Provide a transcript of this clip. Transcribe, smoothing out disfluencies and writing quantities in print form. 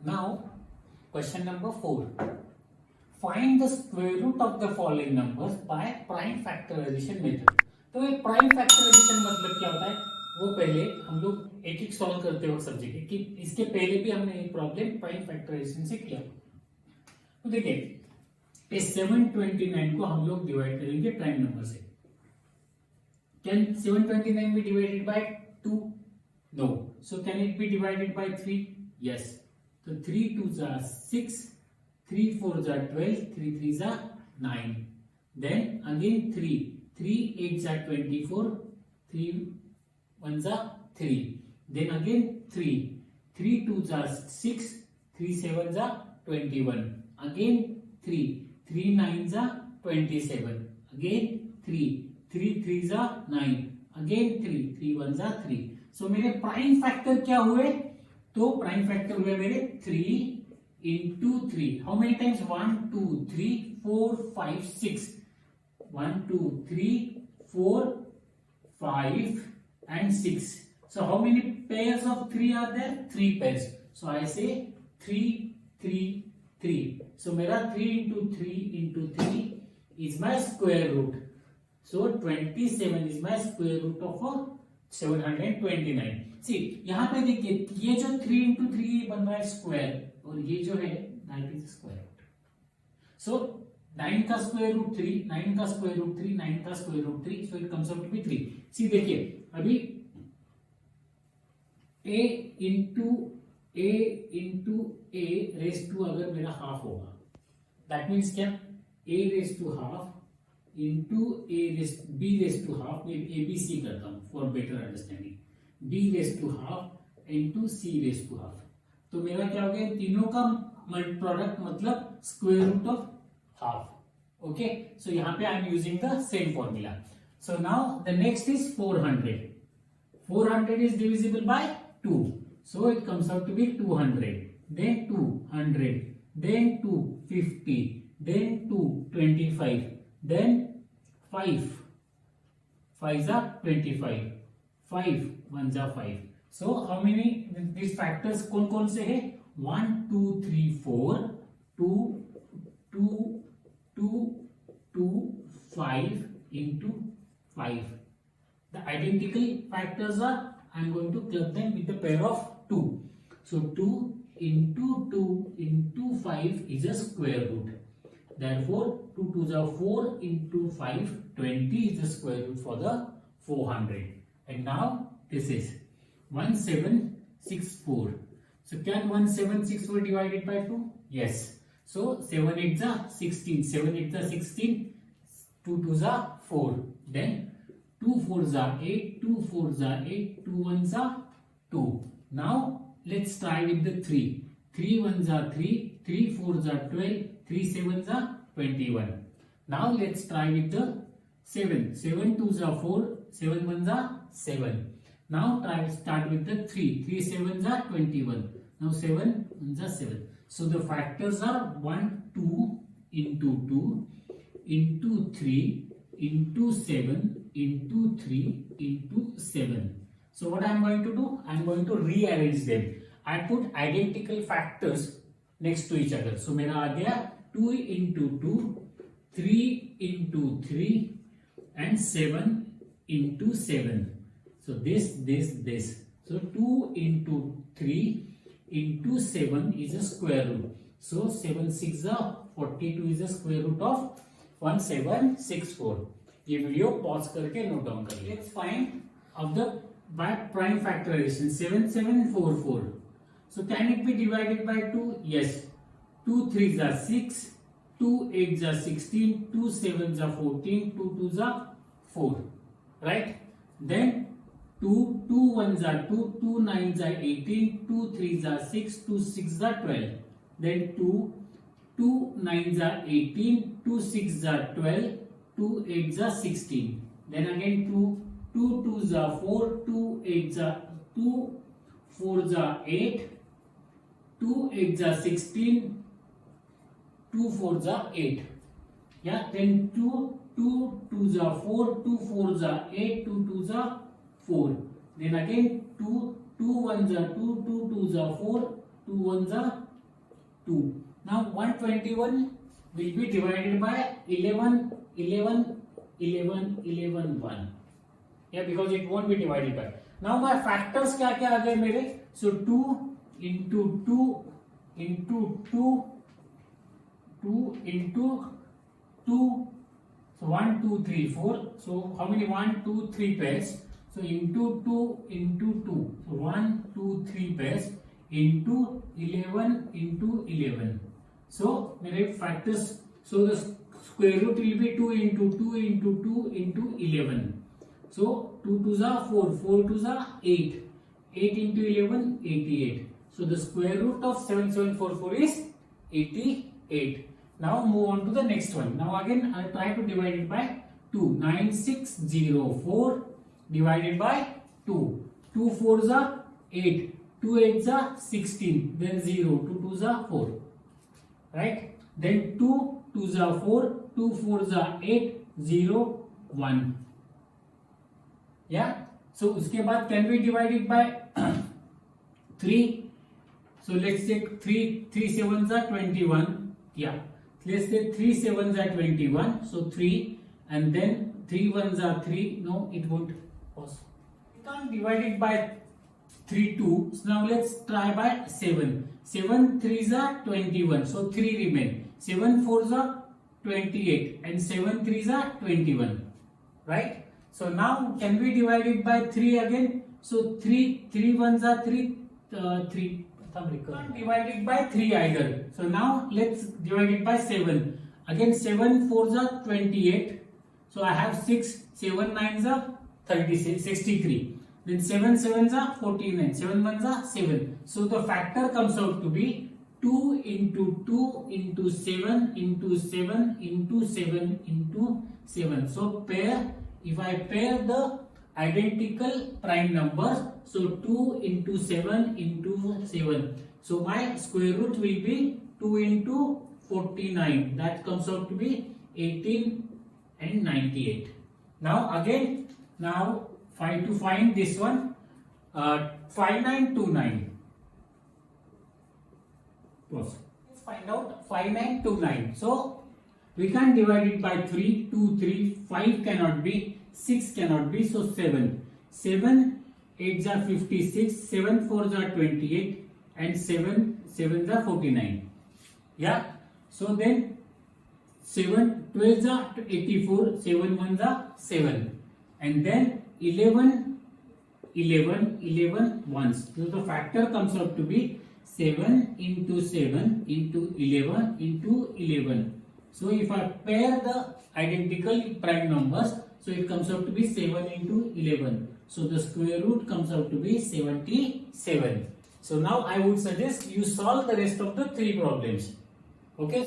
Now, question number 4. Find the square root of the following numbers by prime factorization method. तो ये prime factorisation मतलब क्या होता है, वो पहले हम लोग एक एक सॉल्व करते वक्त समझेंगे कि इसके पहले भी हमने एक प्रॉब्लम प्राइम फैक्टराइजेशन से किया। तो देखिए इस 729 को हम लोग डिवाइड करेंगे प्राइम नंबर से। Can 729 be divided by 2? No. So can it be divided by 3? Yes. तो 3 2s are 6, 3 4s are 12, 3 3s are 9. Then again 3 8s are 24, 3 1s are 3. Then again 3 2s are 6, 3 7s are 21. Again 3 9s are 27. Again 3 3s are 9. Again 3 1s are 3. So मेरे prime factor क्या हुए? तो prime factor हुए मेरे 3 into 3. How many times? 1 2 3 4 5 6. 1 2 3 4 5 and 6. So how many pairs of 3 are there? 3 pairs. So I say 3 3 3. So मेरा 3 into 3 into 3 is my square root. So 27 is my square root of 729. सी यहाँ पे देखिए ये जो 3 into 3 बन रहा है स्क्वायर और ये जो है दैट इज स्क्वायर रूट। सो 9 का स्क्वायर रूट 3, 9 का स्क्वायर रूट 3, 9 का square root 3, so it comes out to be 3। See देखिए अभी a into a raise to अगर मेरा हाफ होगा दैट मीन्स क्या? a raise to half into b raise to half. मैं abc करता हूं for better understanding. b raise to half into c raise to half. तो मेरा क्या हो गया? तीनों का प्रोडक्ट मतलब square root of half. Okay, so यहाँ पे I am using the same formula. So now the next is 400. 400 is divisible by 2, so it comes out to be 200, then 200, then 250, then 225, then 5 5s are 25, 5 1s are 5. So how many these factors कौन कौन से है? 1 2 3 4 2 2 2 2 5 into 5. The identical factors are, I am going to club them with the pair of 2. So 2 into 2 into 5 is a square root. Therefore 2 2s are 4 into 5, 20 is the square root for the 400. And now this is 1764. So can 1764 divided by 2? Yes. So 7 8s are 16, 7 8s are 16, 2 2s are 4. Then 2 4s are 8, 2 4s are 8, 2 1s are 2. Now let's try with the 3. 3 1s are 3, 3 4s are 12, 3 7s are 21. Now let's try with the 7. 7 2s are 4, 7 1s are 7. Now start with the 3. 3 7s are 21. Now 7 1s are 7. So the factors are 1 2 into 2 into 3 into 7 into 3 into 7. So what I am going to do? I am going to rearrange them. I put identical factors next to each other. So मेरा आ गया 2 into 2, 3 into 3 and 7 into 7. So this. So 2 into 3 into 7 is a square root. So 7 6 are 42 is a square root of 1764. ये video pause करके note down करिए। Let's find of the by prime factorization 7744. So can it be divided by 2? Yes. 2 3s are 6, 2 8s are 16, 2 7s are 14, 2 2s are 4. Right? Then 2 1s are 2, 2 9s are 18, 2 3s are 6, 2 6s are 12. Then 2 9s are 18, 2 6s are 12, 2 8s are 16. Then again 2 2s are 4, 2 8s are 2 4s are 8, 2 8s are 16, 2 4s are 8. Yeah. Then 2 2s are 4, 2 4s are 8, 2 2s are 4. Then again 2 1s are 2, 2 2s are 4, 2 1s are 2. Now 121 will be divided by 11, 11, 11, 11, 1. Yeah, because it won't be divided by. Now my factors क्या क्या आ गए मेरे? So 2 into 2 into 2, 2 into 2. So 1, 2, 3, 4. So how many? 1, 2, 3 pairs. So into 2 into 2. So 1, 2, 3 pairs into 11 into 11. So मेरे factors. So the square root will be 2 into 2 into 2 into 11. So 2 2s are 4, 4 2s are 8. 8 into 11, 88. So the square root of 7744 is 88. Now move on to the next one. Now again I try to divide it by 2. 9604 divided by 2. 2 4s are 8. 2 8s are 16. Then 0. 2 2s are 4. Right? Then 2 2s are 4. 2 4s are 8. 0 1. Yeah. So उसके बाद can be divided by 3. So let's take 3 7s are 21. Yeah. Let's say 3 7s are 21. So 3 and then 3 1s are 3. No, it won't. Pause. You can't divide it by 3 2. So now let's try by 7. 7 3s are 21. So 3 remain. 7 4s are 28 and 7 3s are 21. Right? So now can we divide it by 3 again? So 3 1s are 3. 3. Can't divide it by 3 either. So now let's divide it by 7. Again 7 4s are 28. So I have 6. 7 9s are 36, 63. Then 7 7s are 49. 7 1s are 7. So the factor comes out to be 2 into 2 into 7 into 7 into 7 into 7. So if I pair the identical prime numbers, so 2 into 7 into 7. So my square root will be 2 into 49. That comes out to be 18 and 98. Now again, now to find this one, 5929. Let's find out 5929. So we can divide it by 3, 2, 3, 5 cannot be, 6 cannot be, so 7. 7 8s are 56, 7 4s are 28 and 7 7s are 49. Yeah. So then 7 12s are 84, 7 1s are 7 and then 11 11 11 ones. So the factor comes out to be 7 into 7 into 11 into 11. So if I pair the identical prime numbers, so it comes out to be 7 into 11. So the square root comes out to be 77. So now I would suggest you solve the rest of the 3 problems. Okay.